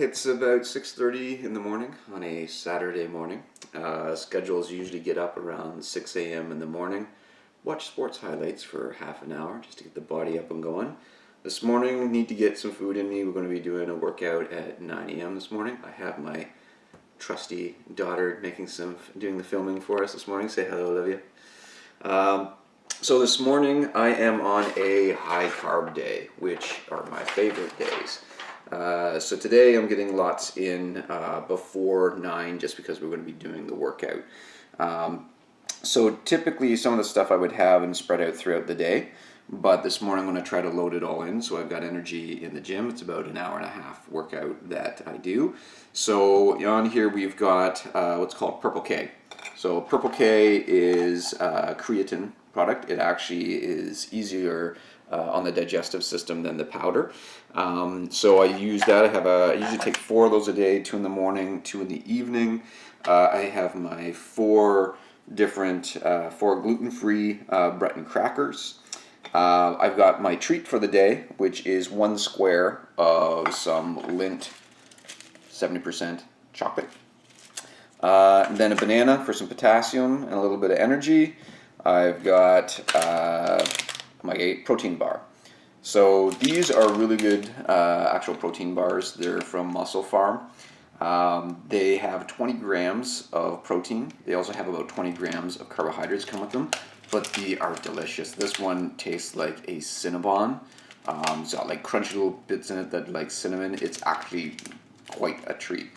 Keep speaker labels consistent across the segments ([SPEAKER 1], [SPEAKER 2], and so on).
[SPEAKER 1] It's about 6:30 in the morning on a Saturday morning. Schedules usually get up around 6 a.m. in the morning. Watch sports highlights for half an hour just to get the body up and going. This morning, need to get some food in me. We're going to be doing a workout at 9 a.m. this morning. I have my trusty daughter doing the filming for us this morning. Say hello, Olivia. So this morning I am on a high carb day, which are my favorite days. So today I'm getting lots in before 9 just because we're going to be doing the workout. So typically some of the stuff I would have and spread out throughout the day, but this morning I'm going to try to load it all in so I've got energy in the gym. It's about an hour and a half workout that I do. So on here we've got what's called Purple K. So Purple K is a creatine product. It actually is easier on the digestive system than the powder. So I use that. I usually take 4 of those a day, 2 in the morning, 2 in the evening. I have my 4 gluten-free Breton crackers. I've got my treat for the day, which is 1 square of some Lindt 70% chocolate. Then a banana for some potassium and a little bit of energy. I've got my protein bar. So these are really good actual protein bars. They're from Muscle Farm. They have 20 grams of protein. They also have about 20 grams of carbohydrates come with them, but they are delicious. This one tastes like a Cinnabon. It's got like crunchy little bits in it that like cinnamon. It's actually quite a treat.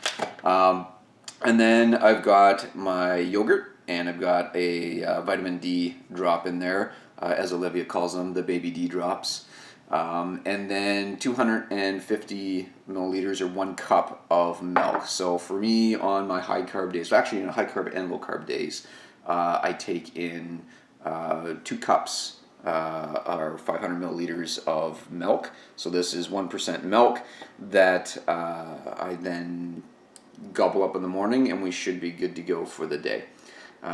[SPEAKER 1] And then I've got my yogurt, and I've got a vitamin D drop in there, as Olivia calls them, the baby D drops. And then 250 milliliters or 1 cup of milk. So for me on my high carb days, so actually in high carb and low carb days, I take in 2 cups or 500 milliliters of milk. So this is 1% milk that I then gobble up in the morning, and we should be good to go for the day.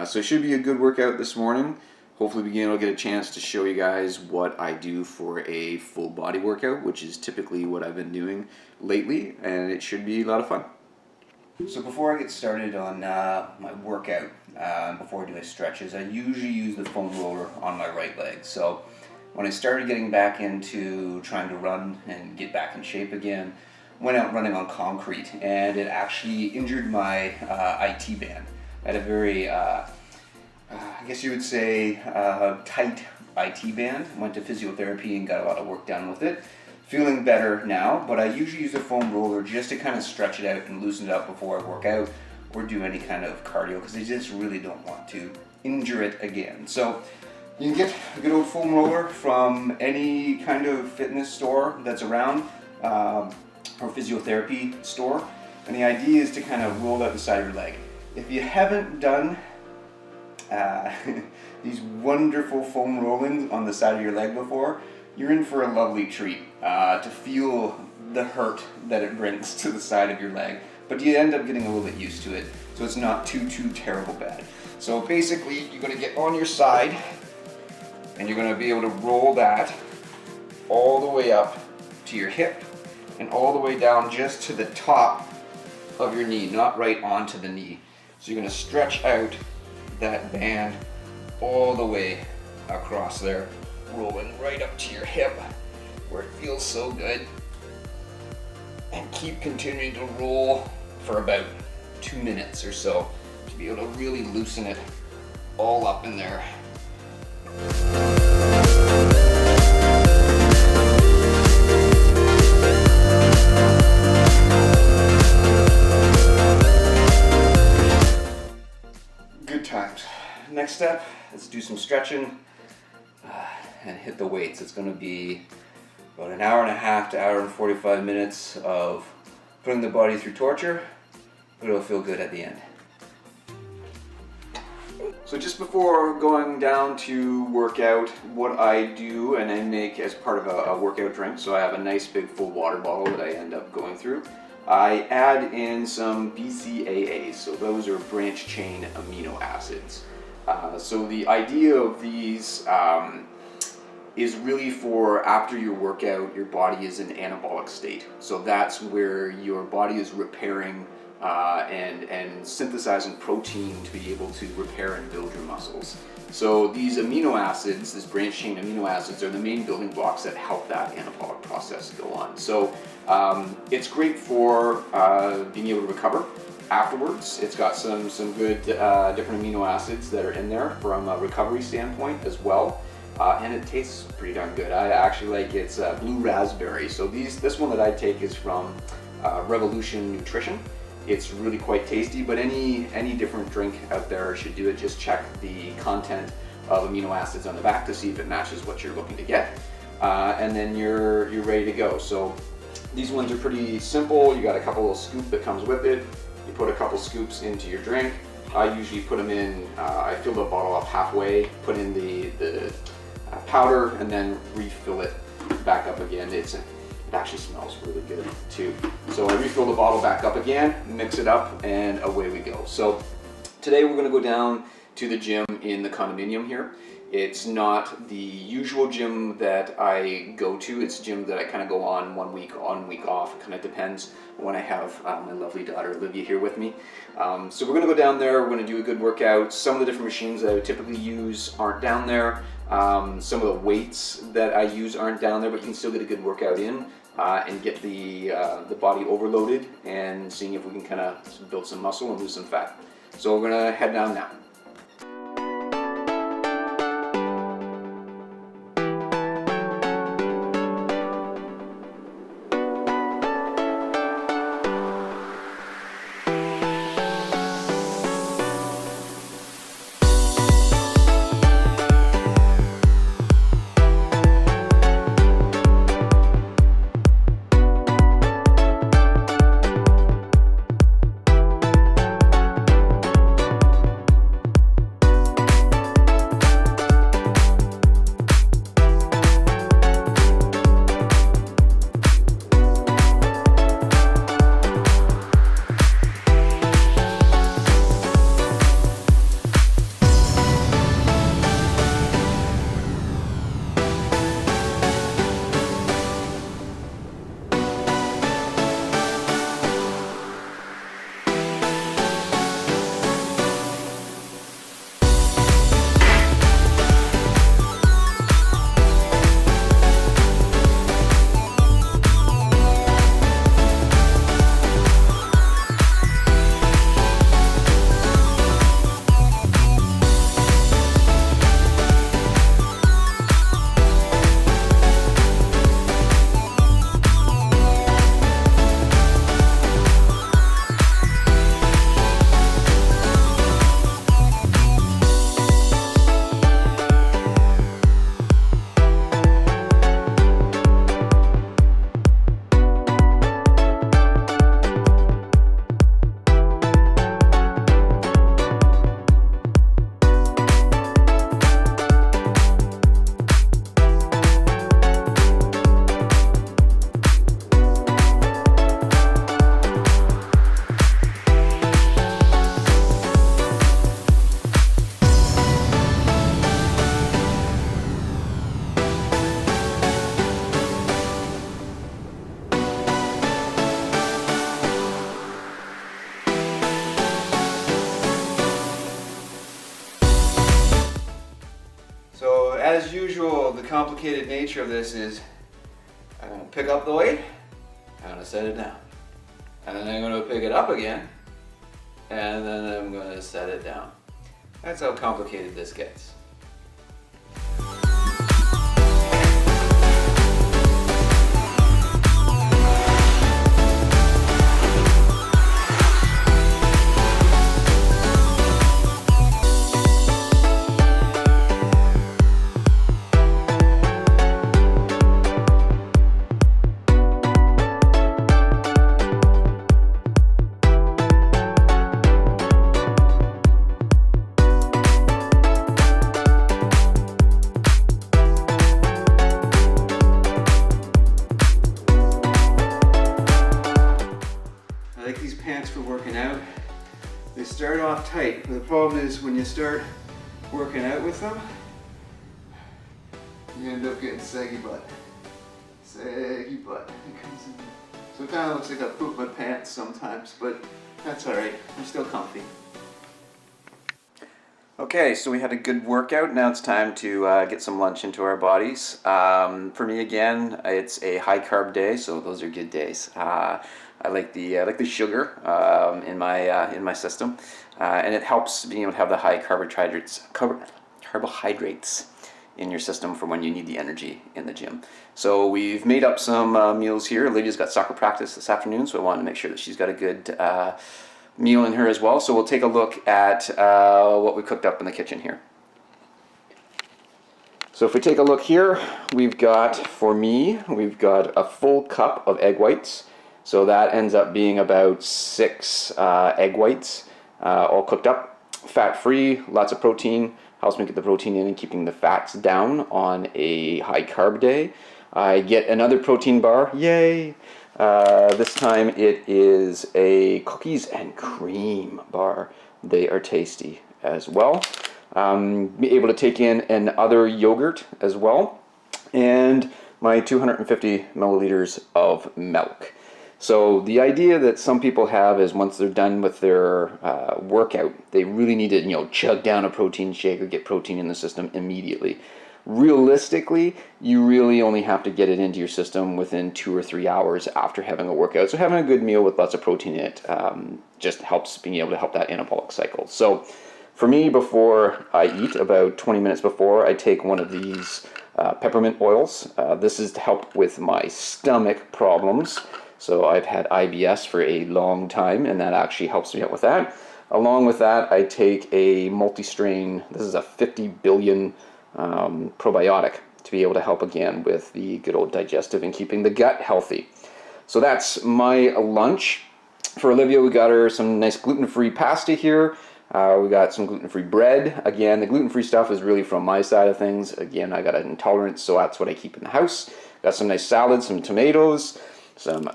[SPEAKER 1] So it should be a good workout this morning. Hopefully we'll get a chance to show you guys what I do for a full body workout, which is typically what I've been doing lately, and it should be a lot of fun. So before I get started on my workout, before I do my stretches, I usually use the foam roller on my right leg. So when I started getting back into trying to run and get back in shape again, went out running on concrete, and it actually injured my IT band. I had a very I guess you would say tight IT band. Went to physiotherapy and got a lot of work done with it. Feeling better now, but I usually use a foam roller just to kind of stretch it out and loosen it up before I work out or do any kind of cardio, because I just really don't want to injure it again. So you can get a good old foam roller from any kind of fitness store that's around, or physiotherapy store, and the idea is to kind of roll out the side of your leg. If you haven't done these wonderful foam rollings on the side of your leg before, you're in for a lovely treat to feel the hurt that it brings to the side of your leg, but you end up getting a little bit used to it, so it's not too terrible bad. So basically you're going to get on your side and you're going to be able to roll that all the way up to your hip and all the way down just to the top of your knee, not right onto the knee. So you're going to stretch out that band all the way across there, rolling right up to your hip where it feels so good, and keep continuing to roll for about 2 minutes or so to be able to really loosen it all up in there. Good times. Next step, let's do some stretching and hit the weights. It's going to be about an hour and a half to hour and 45 minutes of putting the body through torture, but it'll feel good at the end. So just before going down to work out, what I do and I make as part of a workout drink, so I have a nice big full water bottle that I end up going through. I add in some BCAAs, so those are branch chain amino acids. So the idea of these is really for after your workout, your body is in anabolic state. So that's where your body is repairing and synthesizing protein to be able to repair and build your muscles. So these amino acids, this branched chain amino acids, are the main building blocks that help that anabolic process go on. So it's great for being able to recover afterwards. It's got some good different amino acids that are in there from a recovery standpoint as well. And it tastes pretty darn good. I actually like it's blue raspberry. So this one that I take is from Revolution Nutrition. It's really quite tasty, but any different drink out there should do it. Just check the content of amino acids on the back to see if it matches what you're looking to get, and then you're ready to go. So these ones are pretty simple. You got a couple of scoops that comes with it. You put a couple scoops into your drink. I usually put them in. I fill the bottle up halfway, put in the powder, and then refill it back up again. It actually smells really good too. So I refill the bottle back up again, mix it up, and away we go. So today we're gonna go down to the gym in the condominium here. It's not the usual gym that I go to. It's a gym that I kind of go on 1 week on, week off. It kind of depends when I have my lovely daughter Olivia here with me. So we're gonna go down there, we're gonna do a good workout. Some of the different machines that I would typically use aren't down there. Some of the weights that I use aren't down there, but you can still get a good workout in and get the body overloaded and seeing if we can kind of build some muscle and lose some fat. So we're gonna head down now. As usual, the complicated nature of this is I'm going to pick up the weight, I'm going to set it down, and then I'm going to pick it up again, and then I'm going to set it down. That's how complicated this gets. For working out. They start off tight. The problem is when you start working out with them, you end up getting saggy butt. Saggy butt. It comes in. So it kind of looks like I poop my pants sometimes, but that's alright. I'm still comfy. Okay, so we had a good workout. Now it's time to get some lunch into our bodies. For me, again, it's a high carb day, so those are good days. I like the sugar in my system, and it helps being able to have the high carbohydrates in your system for when you need the energy in the gym. So we've made up some meals here. Olivia's got soccer practice this afternoon, so I wanted to make sure that she's got a good meal in her as well. So we'll take a look at what we cooked up in the kitchen here. So if we take a look here, we've got, for me, we've got a full cup of egg whites. So that ends up being about 6 egg whites, all cooked up, fat-free, lots of protein, helps me get the protein in and keeping the fats down on a high carb day. I get another protein bar, yay! This time it is a cookies and cream bar. They are tasty as well. Be able to take in another yogurt as well, and my 250 milliliters of milk. So the idea that some people have is once they're done with their workout, they really need to chug down a protein shake or get protein in the system immediately. Realistically, you really only have to get it into your system within 2 or 3 hours after having a workout. So having a good meal with lots of protein in it just helps being able to help that anabolic cycle. So for me, before I eat, about 20 minutes before, I take one of these peppermint oils. This is to help with my stomach problems. So I've had IBS for a long time, and that actually helps me out with that. Along with that, I take a multi-strain, this is a 50 billion probiotic to be able to help again with the good old digestive and keeping the gut healthy. So that's my lunch. For Olivia, we got her some nice gluten-free pasta here. We got some gluten-free bread. Again, the gluten-free stuff is really from my side of things. Again, I got an intolerance, so that's what I keep in the house. Got some nice salad, some tomatoes, some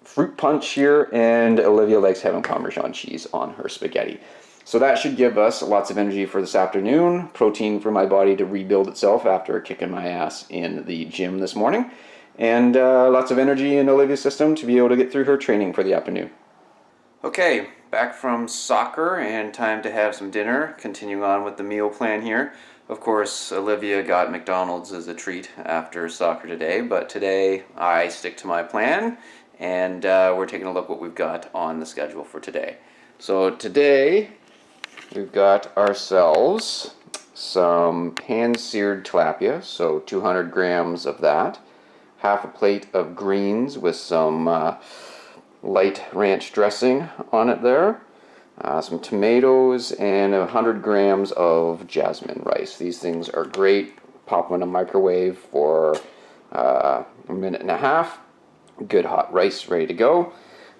[SPEAKER 1] fruit punch here, and Olivia likes having Parmesan cheese on her spaghetti. So that should give us lots of energy for this afternoon, protein for my body to rebuild itself after kicking my ass in the gym this morning, and lots of energy in Olivia's system to be able to get through her training for the afternoon. Okay, back from soccer and time to have some dinner. Continuing on with the meal plan here. Of course, Olivia got McDonald's as a treat after soccer today, but today I stick to my plan, and we're taking a look what we've got on the schedule for today. So today we've got ourselves some pan-seared tilapia, so 200 grams of that, half a plate of greens with some light ranch dressing on it there, some tomatoes, and 100 grams of jasmine rice. These things are great. Pop them in a microwave for a minute and a half. Good hot rice ready to go.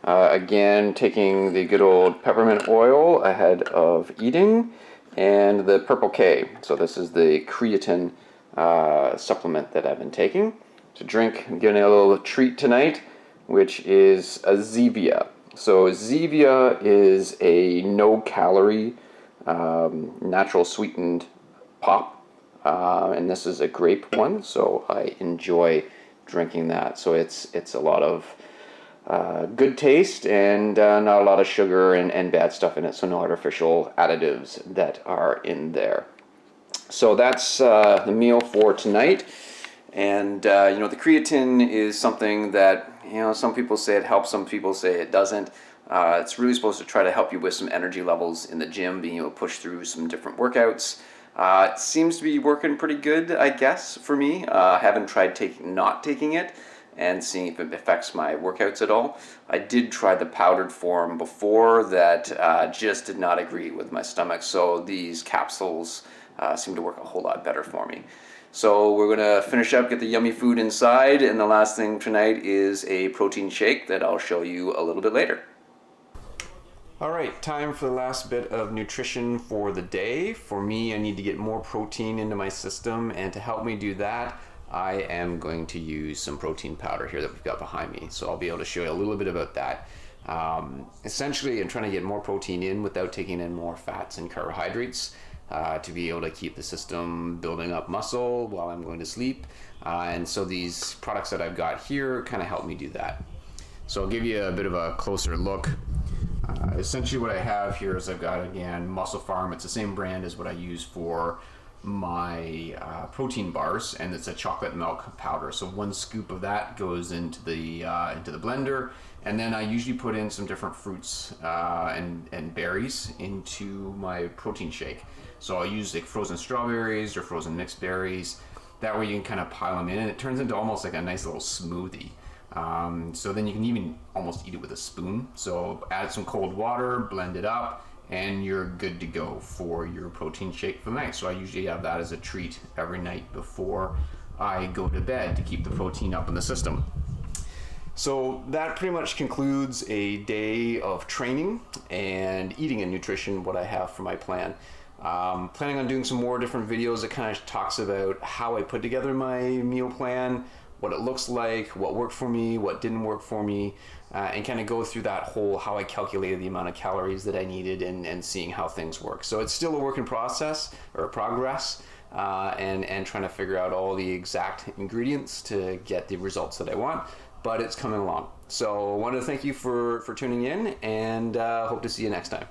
[SPEAKER 1] Again, taking the good old peppermint oil ahead of eating, and the Purple K. So this is the creatine supplement that I've been taking to drink. I'm getting a little treat tonight, which is a Zevia. So Zevia is a no-calorie, natural sweetened pop, and this is a grape one, so I enjoy drinking that. So it's a lot of good taste and not a lot of sugar and bad stuff in it, so no artificial additives that are in there. So that's the meal for tonight. And the creatine is something that some people say it helps, some people say it doesn't. It's really supposed to try to help you with some energy levels in the gym, being able to push through some different workouts. It seems to be working pretty good, I guess, for me. I haven't tried not taking it and seeing if it affects my workouts at all. I did try the powdered form before that just did not agree with my stomach, so these capsules seem to work a whole lot better for me. So we're going to finish up, get the yummy food inside, and the last thing tonight is a protein shake that I'll show you a little bit later. Alright, time for the last bit of nutrition for the day. For me, I need to get more protein into my system, and to help me do that, I am going to use some protein powder here that we've got behind me. So I'll be able to show you a little bit about that. Essentially, I'm trying to get more protein in without taking in more fats and carbohydrates. to be able to keep the system building up muscle while I'm going to sleep. And so these products that I've got here kind of help me do that. So I'll give you a bit of a closer look. Essentially what I have here is I've got, again, Muscle Farm. It's the same brand as what I use for my protein bars, and it's a chocolate milk powder. So 1 scoop of that goes into the blender, and then I usually put in some different fruits and berries into my protein shake. So I'll use like frozen strawberries or frozen mixed berries. That way you can kind of pile them in, and it turns into almost like a nice little smoothie. So then you can even almost eat it with a spoon. So add some cold water, blend it up, and you're good to go for your protein shake for the night. So I usually have that as a treat every night before I go to bed to keep the protein up in the system. So that pretty much concludes a day of training and eating and nutrition, what I have for my plan. Planning on doing some more different videos that kind of talks about how I put together my meal plan, what it looks like, what worked for me, what didn't work for me, and kind of go through that whole how I calculated the amount of calories that I needed and seeing how things work. So it's still a work in process or progress, and trying to figure out all the exact ingredients to get the results that I want, but it's coming along. So I wanted to thank you for tuning in, and hope to see you next time.